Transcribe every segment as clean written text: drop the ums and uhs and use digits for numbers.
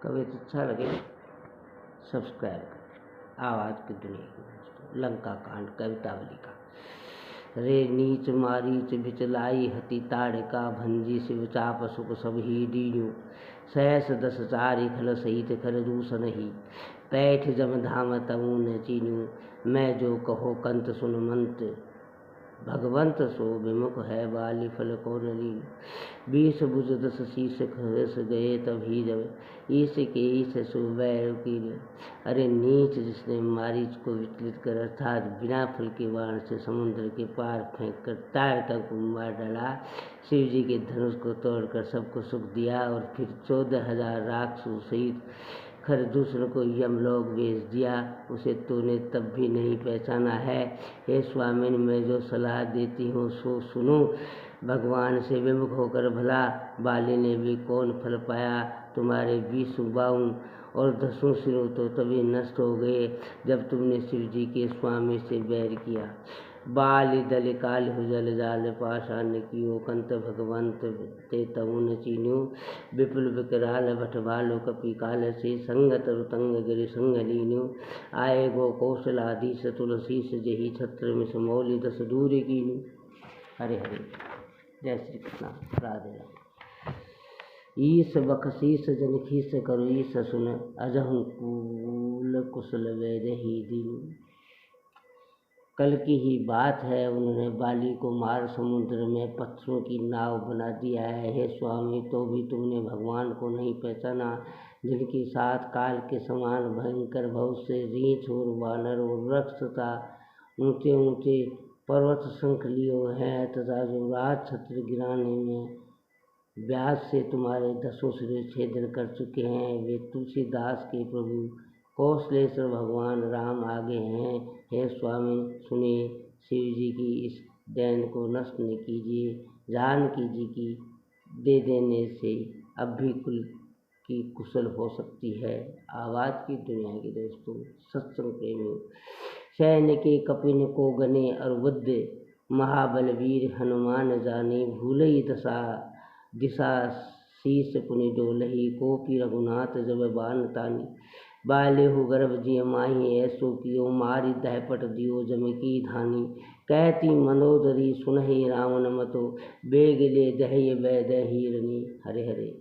कभी अच्छा लगे सब्सक्राइब करें। आवाज़ की दुनिया की दोस्तों, लंका कांड कवितावली का। रे नीच मारीच बिचलाई हति ताड़िका भंजी शिव चाप सुख सब ही दीन्यू सहस दस चारि खल सहित खर दूषण ही पैठ जम धाम तमु न चीन्यू मैं जो कहो कंत सुन मंत भगवंत सो विमुख है बाली फल को नली 20 भुज 10 शीश खरस गए तभी जब ईश के ईश सुबैर की। अरे नीच जिसने मारीच को विचलित कर अर्थात बिना फल के बाण से समुद्र के पार फेंक कर ताड़का को मार डाला, शिव जी के धनुष को तोड़कर सबको सुख दिया और फिर 14,000 राक्षसों सहित खरदूषण को यमलोक भेज दिया, उसे तूने तब भी नहीं पहचाना है। हे स्वामिन, मैं जो सलाह देती हूँ सो सुनो। भगवान से विमुख होकर भला बाली ने भी कौन फल पाया। तुम्हारे 20 बाहुं और 10 सिरों तो तभी नष्ट हो गए जब तुमने शिव जी के स्वामी से बैर किया। बाली दल काल हुजल जाल पाषाण कियो कंत भगवंत ते तमुन चीन्यू विपुल विकराल भटभालो कपि काल से संगत रुतंग गिरि संग लीन्यू आए गो कौशलाधीश तुलसी से जही छत्र मिस मौली 10 दूर कीन्यू। हरे हरे। जय श्री कृष्ण। राधे राधे। ईस बखशीस जन खीस करो ईस सुन अजहु कूल कुशल वेद ही दीन। कल की ही बात है, उन्होंने बाली को मार समुद्र में पत्थरों की नाव बना दिया है। हे स्वामी, तो भी तुमने भगवान को नहीं पहचाना, जिनके साथ काल के समान भयंकर बहुत से रीछ और वानर और रक्त तथा ऊंचे ऊंचे पर्वत शंख लिए हैं तथा जो राज छत्र गिराने में व्यास से तुम्हारे 10 सिर छेदन कर चुके हैं, वे तुलसीदास के प्रभु कौशलेश्वर भगवान राम आगे हैं। हे स्वामी, सुनिए, शिव जी की इस दैन को नष्ट न कीजिए। जानकी जी की दे देने से अब भी कुल की कुशल हो सकती है। आवाज़ की दुनिया के दोस्तों, सत्संग प्रेमियों, सैन्य के कपिन को गने और बुद्ध महाबलवीर हनुमान जाने भूलई दिशा शीस पुनि डोलही कोपी रघुनाथ जब बान तानी बाले हो गर्भ जिय माही ऐसो कियो मारी दहपट दियो जम की धानी कहती मनोदरी सुनहि रावण मतो बेग ले दहय वैदहीरनी। हरे हरे।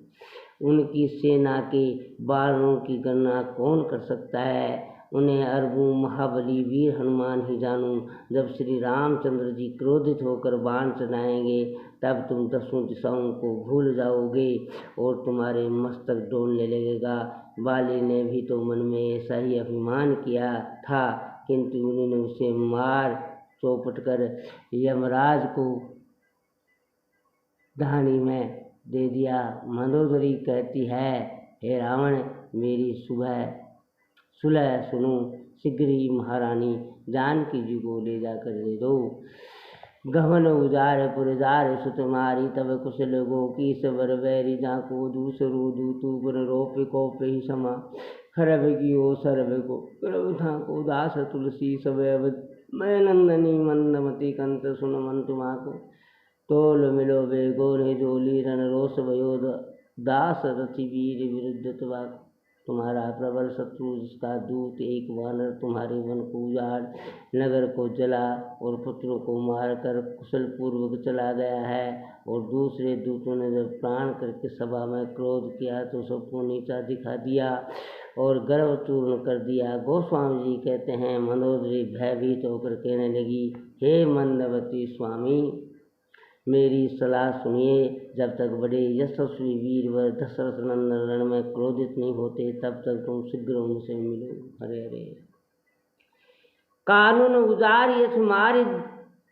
उनकी सेना के बाणों की गणना कौन कर सकता है, उन्हें अरबों महाबली वीर हनुमान ही जानूं। जब श्री रामचंद्र जी क्रोधित होकर बाण चलाएंगे तब तुम 10 दिशाओं को भूल जाओगे और तुम्हारे मस्तक डोलने लगेगा। बाली ने भी तो मन में ऐसा ही अभिमान किया था, किंतु उन्होंने उसे मार चौपट कर यमराज को धानी में दे दिया। मंदोदरी कहती है, हे रावण, मेरी सुलह सुनो, शीघ्र ही महारानी जानकी जी को ले जाकर दे दो। गहन उजार पुरजार सुतमारी तब कुशल गो की सबर बैरी जाको दूसरो दूतु पुर रोपे कोपे ही समा खरब की ओ सरब को करब था को दास तुलसी सब मैं नंदनी मंदमती कंत सुन मन तुमा को तोल मिलो बेगो ने जोली रन रोष भयो दास रथि वीर विरुद्ध तुम्हारा प्रबल शत्रु जिसका दूत एक वानर तुम्हारे वन को उजाड़ नगर को जला और पुत्रों को मारकर कुशल पूर्वक चला गया है। और दूसरे दूतों ने जब प्राण करके सभा में क्रोध किया तो सबको नीचा दिखा दिया और गर्व चूर्ण कर दिया। गोस्वामी जी कहते हैं, मनोदरी भयभीत होकर कहने लगी, हे मंदवती स्वामी, मेरी सलाह सुनिए। जब तक बड़े यशस्वी वीर व दशरथ नंदन रण में क्रोधित नहीं होते तब तक तुम शीघ्र उनसे मिलो। हरे हरे। कानून उजार यश मारी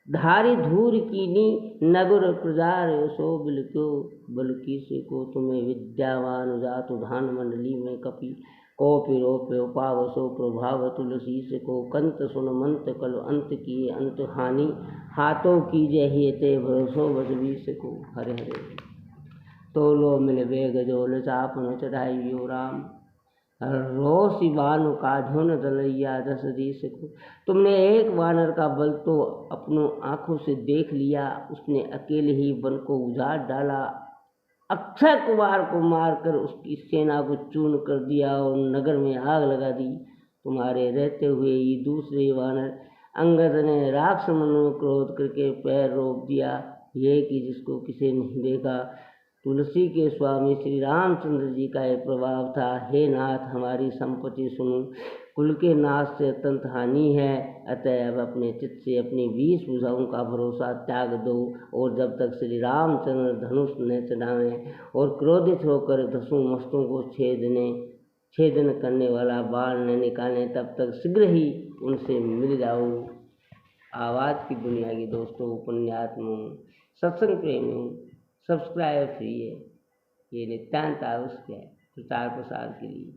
धारी धूर कीनी नगर प्रजार सो बिलक्यो बलकी से को तुम्हें विद्यावान जातु धान मंडली में कपि कौपि रोप्यो पावसो प्रभाव तुलसी से को कंत सुन मंत कल अंत किए अंत हानि हाथों की जय ते भरोसो बजबी से को। हरे हरे। तोलो मिल वेग जोल चाप न चढ़ाइयो राम रोसी बानु काढ़ो न दलैया 10 दिस को। तुमने एक वानर का बल तो अपनों आंखों से देख लिया, उसने अकेले ही वन को उजाड़ डाला अक्षय कुमार को मारकर उसकी सेना को चूर्ण कर दिया और नगर में आग लगा दी। तुम्हारे रहते हुए ये दूसरे वानर अंगद ने राक्ष मन में क्रोध करके पैर रोक दिया, ये कि जिसको किसी नहीं देखा। तुलसी के स्वामी श्री रामचंद्र जी का यह प्रभाव था। हे नाथ, हमारी संपत्ति सुनो, कुल के नाश से अत्यंत हानि है, अतः अब अपने चित्त से अपनी 20 भुजाओं का भरोसा त्याग दो, और जब तक श्री रामचंद्र धनुष न चढ़ावें और क्रोधित होकर 10 मस्तों को छेदन करने वाला बाण न निकालें, तब तक शीघ्र ही उनसे मिल जाओ। आवाज़ की दुनिया की दोस्तों, पुण्यात्मों, सत्संग प्रेमियों, सब्सक्राइब फ्री है, ये नित्यांत आवश्यक है प्रचार प्रसार के लिए।